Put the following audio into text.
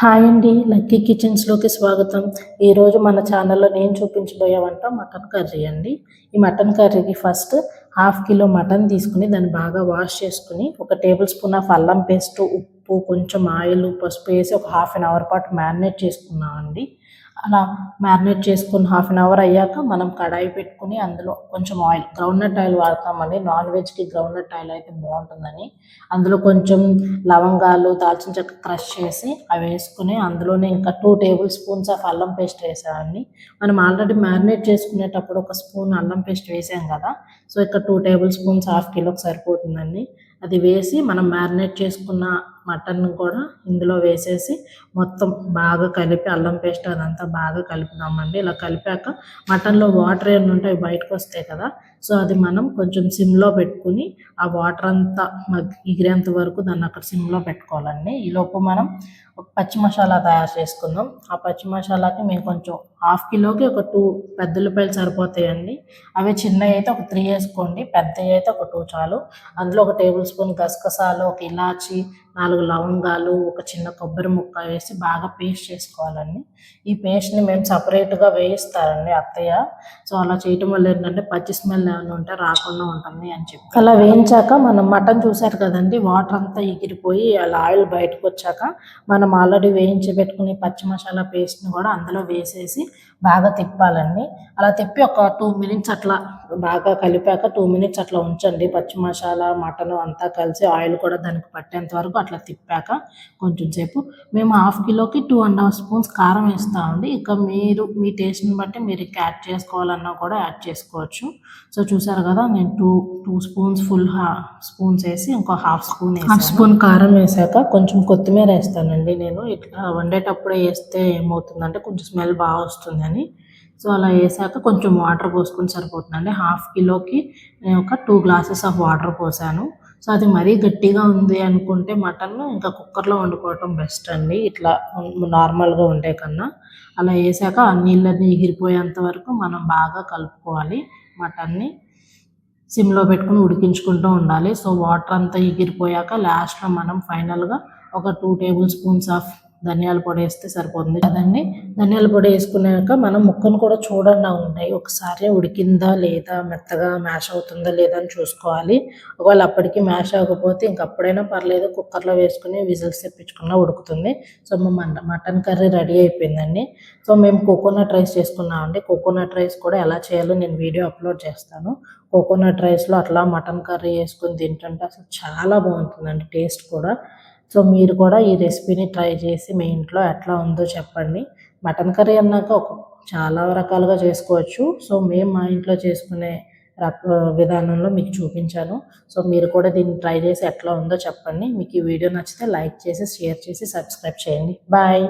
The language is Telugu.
హాయ్ అండి, లక్కీ కిచెన్స్లోకి స్వాగతం. ఈరోజు మన ఛానల్లో నేను చూపించబోయే వంట మటన్ కర్రీ అండి. ఈ మటన్ కర్రీకి ఫస్ట్ హాఫ్ కిలో మటన్ తీసుకుని దాన్ని బాగా వాష్ చేసుకుని 1 టేబుల్ స్పూన్ ఆఫ్ అల్లం పేస్ట్, ఉప్పు, కొంచెం ఆయిల్, పసుపు వేసి ఒక హాఫ్ అన్ అవర్ పాటు మ్యారినేట్ చేసుకున్నామండి. అలా మ్యారినేట్ చేసుకుని హాఫ్ అన్ అవర్ అయ్యాక మనం కడాయి పెట్టుకుని అందులో కొంచెం ఆయిల్, గ్రౌండ్నట్ ఆయిల్ వాడతామండి. నాన్ వెజ్కి గ్రౌండ్నట్ ఆయిల్ అయితే బాగుంటుందని. అందులో కొంచెం లవంగాలు, దాల్చిన చెక్క క్రష్ చేసి అవి వేసుకుని అందులోనే ఇంకా 2 టేబుల్ స్పూన్స్ ఆఫ్ అల్లం పేస్ట్ వేసామండి. మనం ఆల్రెడీ మ్యారినేట్ చేసుకునేటప్పుడు 1 స్పూన్ అల్లం పేస్ట్ వేసాం కదా, సో ఇక్కడ 2 టేబుల్ స్పూన్స్ హాఫ్ కిలోకి సరిపోతుందండి. అది వేసి మనం మ్యారినేట్ చేసుకున్న మటన్ కూడా ఇందులో వేసేసి మొత్తం బాగా కలిపి అల్లం పేస్ట్ అదంతా బాగా కలుపుదామండి. ఇలా కలిపాక మటన్లో వాటర్ ఏమైనా ఉంటే అవి బయటకు వస్తాయి కదా, సో అది మనం కొంచెం సిమ్లో పెట్టుకుని ఆ వాటర్ అంతా ఎగిరేంత వరకు దాన్ని అక్కడ సిమ్లో పెట్టుకోవాలండి. ఈలోపు మనం ఒక పచ్చి మసాలా తయారు చేసుకుందాం. ఆ పచ్చి మసాలాకి మేము కొంచెం హాఫ్ కిలోకి ఒక 2 పెద్ద ఉల్లిపాయలు సరిపోతాయండి. అవి చిన్నవి అయితే ఒక 3 వేసుకోండి, పెద్దవి అయితే ఒక 2 చాలు. అందులో 1 టేబుల్ స్పూన్ గసగసాలు, 1 ఇలాచి, 4 లవంగాలు, ఒక చిన్న కొబ్బరి ముక్క వేసి బాగా పేస్ట్ చేసుకోవాలండి. ఈ పేస్ట్ని మేము సపరేట్గా వేయిస్తారండి అత్తయ్య. సో అలా చేయటం వల్ల ఏంటంటే పచ్చి స్మెల్ ఏమైనా ఉంటే రాకుండా ఉంటుంది అని చెప్పి. అలా వేయించాక మనం మటన్ చూసారు కదండి, వాటర్ అంతా ఎగిరిపోయి అలా ఆయిల్ బయటకు వచ్చాక మనం ఆల్రెడీ వేయించి పెట్టుకుని పచ్చి మసాలా పేస్ట్ని కూడా అందులో వేసేసి బాగా తిప్పాలండి. అలా తిప్పి ఒక 2 మినిట్స్ అట్లా బాగా కలిపాక 2 మినిట్స్ అట్లా ఉంచండి. పచ్చి మసాలా, మటన్ అంతా కలిసి ఆయిల్ కూడా దానికి పట్టేంత వరకు అట్లా తిప్పాక కొంచెం సేపు మేము హాఫ్ కిలోకి 2.5 స్పూన్స్ కారం వేస్తామండి. ఇక మీరు మీ టేస్ట్ని బట్టి మీరు యాడ్ చేసుకోవాలన్నా కూడా యాడ్ చేసుకోవచ్చు. సో చూసారు కదా, నేను టూ స్పూన్స్ ఫుల్ స్పూన్స్ వేసి ఇంకో హాఫ్ స్పూన్ కారం వేసాక కొంచెం కొత్తిమీర వేస్తానండి. నేను ఇట్లా వండేటప్పుడే వేస్తే ఏమవుతుందంటే కొంచెం స్మెల్ బాగా వస్తుందని. సో అలా వేసాక కొంచెం వాటర్ పోసుకొని సరిపోతుందండి. హాఫ్ కిలోకి నేను ఒక 2 గ్లాసెస్ ఆఫ్ వాటర్ పోసాను. సో అది మరీ గట్టిగా ఉంది అనుకుంటే మటన్ ఇంకా కుక్కర్లో వండుకోవటం బెస్ట్ అండి, ఇట్లా నార్మల్గా ఉండే కన్నా. అలా వేసాక ఆ నీళ్ళన్నీ ఎగిరిపోయేంత వరకు మనం బాగా కలుపుకోవాలి. మటన్ని సిమ్లో పెట్టుకుని ఉడికించుకుంటూ ఉండాలి. సో వాటర్ అంతా ఎగిరిపోయాక లాస్ట్లో మనం ఫైనల్గా ఒక 2 టేబుల్ స్పూన్స్ ఆఫ్ ధనియాల పొడి వేస్తే సరిపోతుంది కదండి. ధనియాల పొడి వేసుకున్నాక మనం ముక్కను కూడా చూడండి ఉంటాయి, ఒకసారి ఉడికిందా లేదా, మెత్తగా మ్యాష్ అవుతుందా లేదా అని చూసుకోవాలి. ఒకవేళ అప్పటికి మ్యాష్ అవ్వకపోతే ఇంకప్పుడైనా పర్లేదు, కుక్కర్లో వేసుకుని విజిల్స్ తెప్పించుకున్నా ఉడుకుతుంది. సో మటన్ కర్రీ రెడీ అయిపోయిందండి. సో మేము కోకోనట్ రైస్ చేసుకున్నామండి. కోకోనట్ రైస్ కూడా ఎలా చేయాలో నేను వీడియో అప్లోడ్ చేస్తాను. కోకోనట్ రైస్లో అట్లా మటన్ కర్రీ వేసుకొని తింటుంటే అసలు చాలా బాగుంటుందండి టేస్ట్ కూడా. సో మీరు కూడా ఈ రెసిపీని ట్రై చేసి మీ ఇంట్లో ఎట్లా ఉందో చెప్పండి. మటన్ కర్రీ అన్నాక చాలా రకాలుగా చేసుకోవచ్చు. సో మేము మా ఇంట్లో చేసుకునే విధానంలో మీకు చూపించాను. సో మీరు కూడా దీన్ని ట్రై చేసి ఎట్లా ఉందో చెప్పండి. మీకు ఈ వీడియో నచ్చితే లైక్ చేసి, షేర్ చేసి, సబ్స్క్రైబ్ చేయండి. బాయ్.